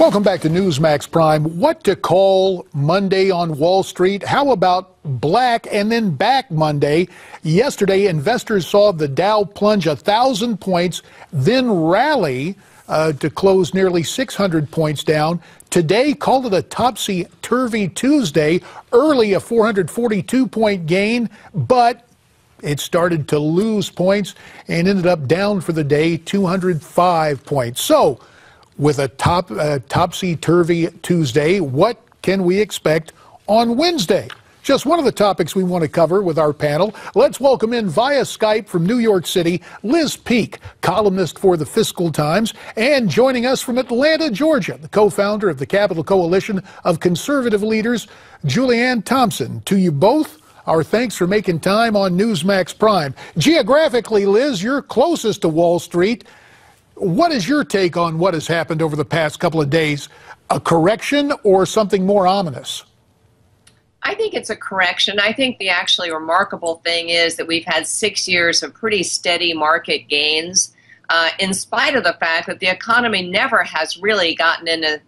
Welcome back to Newsmax Prime. What to call Monday on Wall Street? How about black and then back Monday? Yesterday, investors saw the Dow plunge 1,000 points, then rally to close nearly 600 points down. Today, called it a topsy-turvy Tuesday. Early, a 442-point gain, but it started to lose points and ended up down for the day, 205 points. So, with a topsy-turvy Tuesday, what can we expect on Wednesday? Just one of the topics we want to cover with our panel. Let's welcome in via Skype from New York City, Liz Peek, columnist for the Fiscal Times, and joining us from Atlanta, Georgia, the co-founder of the Capital Coalition of Conservative Leaders, Julianne Thompson. To you both, our thanks for making time on Newsmax Prime. Geographically, Liz, you're closest to Wall Street. What is your take on what has happened over the past couple of days? A correction or something more ominous? I think it's a correction. I think the actually remarkable thing is that we've had 6 years of pretty steady market gains, in spite of the fact that the economy never has really gotten into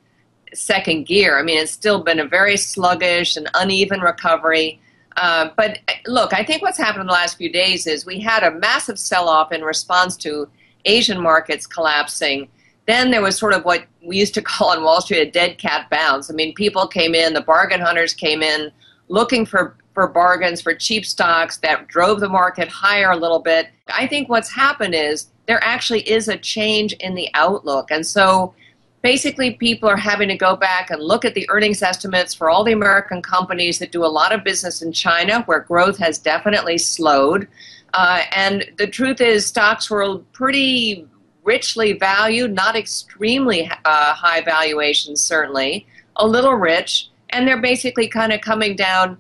second gear. I mean, it's still been a very sluggish and uneven recovery. But look, I think what's happened in the last few days is we had a massive sell-off in response to Asian markets collapsing. Then there was sort of what we used to call on Wall Street a dead cat bounce. I mean, people came in, the bargain hunters came in looking for bargains, for cheap stocks that drove the market higher a little bit. I think what's happened is there actually is a change in the outlook. And so basically people are having to go back and look at the earnings estimates for all the American companies that do a lot of business in China, where growth has definitely slowed. And the truth is stocks were pretty richly valued, not extremely high valuations, certainly, a little rich, and they're basically kind of coming down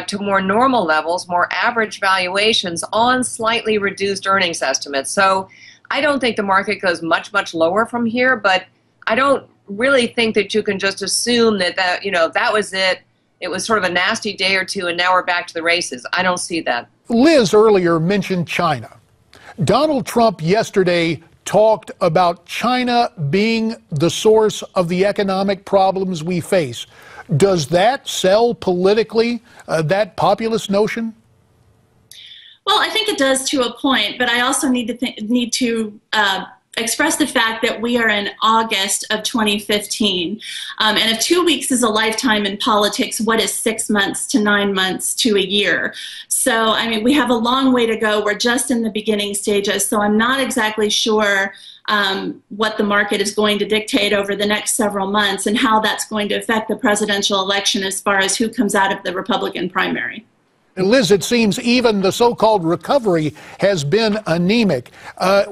to more normal levels, more average valuations on slightly reduced earnings estimates. So I don't think the market goes much, much lower from here, but I don't really think that you can just assume that that was it. It was sort of a nasty day or two, and now we're back to the races. I don't see that. Liz earlier mentioned China. Donald Trump yesterday talked about China being the source of the economic problems we face. Does that sell politically, that populist notion? Well, I think it does to a point, but I also need to express the fact that we are in August of 2015. And if 2 weeks is a lifetime in politics, what is 6 months to 9 months to a year? So, I mean, we have a long way to go. We're just in the beginning stages. So I'm not exactly sure what the market is going to dictate over the next several months and how that's going to affect the presidential election as far as who comes out of the Republican primary. And Liz, it seems even the so-called recovery has been anemic.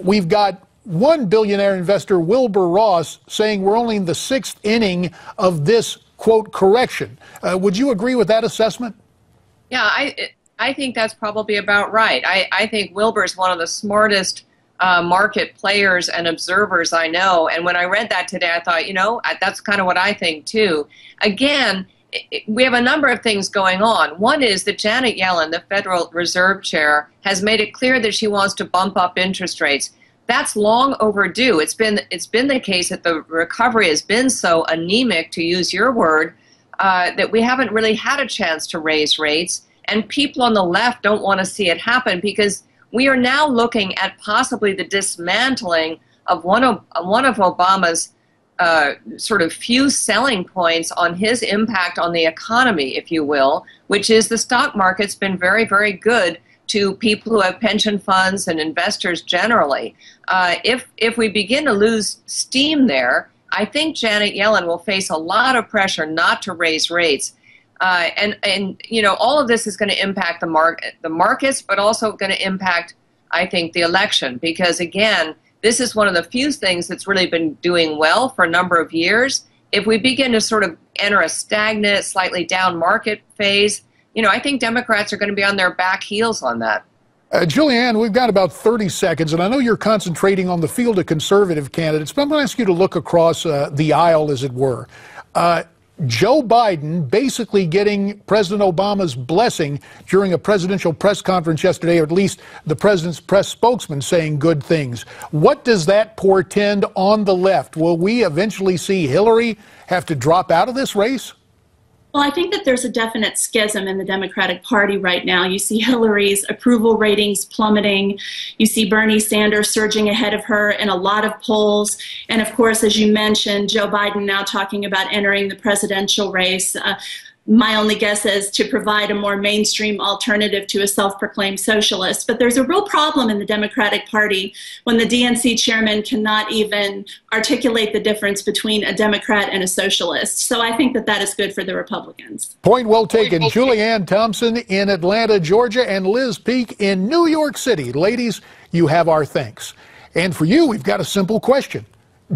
We've got one billionaire investor, Wilbur Ross, saying we're only in the sixth inning of this, quote, correction. Would you agree with that assessment? Yeah, I think that's probably about right. I think Wilbur's one of the smartest market players and observers I know. And when I read that today, I thought, that's kind of what I think, too. Again, we have a number of things going on. One is that Janet Yellen, the Federal Reserve Chair, has made it clear that she wants to bump up interest rates. That's long overdue. It's been the case that the recovery has been so anemic, to use your word, that we haven't really had a chance to raise rates. And people on the left don't want to see it happen because we are now looking at possibly the dismantling of one of Obama's sort of few selling points on his impact on the economy, if you will, which is the stock market's been very, very good to people who have pension funds and investors generally. If we begin to lose steam there, I think Janet Yellen will face a lot of pressure not to raise rates. And all of this is going to impact the markets, but also going to impact, I think, the election. Because, again, this is one of the few things that's really been doing well for a number of years. If we begin to sort of enter a stagnant, slightly down market phase, I think Democrats are going to be on their back heels on that. Julianne, we've got about 30 seconds, and I know you're concentrating on the field of conservative candidates, but I'm going to ask you to look across the aisle, as it were. Joe Biden basically getting President Obama's blessing during a presidential press conference yesterday, or at least the president's press spokesman saying good things. What does that portend on the left? Will we eventually see Hillary have to drop out of this race? Well, I think that there's a definite schism in the Democratic Party right now. You see Hillary's approval ratings plummeting. You see Bernie Sanders surging ahead of her in a lot of polls. And of course, as you mentioned, Joe Biden now talking about entering the presidential race. My only guess is to provide a more mainstream alternative to a self-proclaimed socialist. But there's a real problem in the Democratic Party when the DNC chairman cannot even articulate the difference between a Democrat and a socialist. So I think that that is good for the Republicans. Point well taken. Julianne Thompson in Atlanta, Georgia, and Liz Peek in New York City. Ladies, you have our thanks. And for you, we've got a simple question.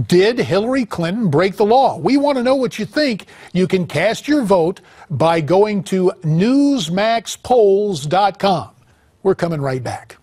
Did Hillary Clinton break the law? We want to know what you think. You can cast your vote by going to newsmaxpolls.com. We're coming right back.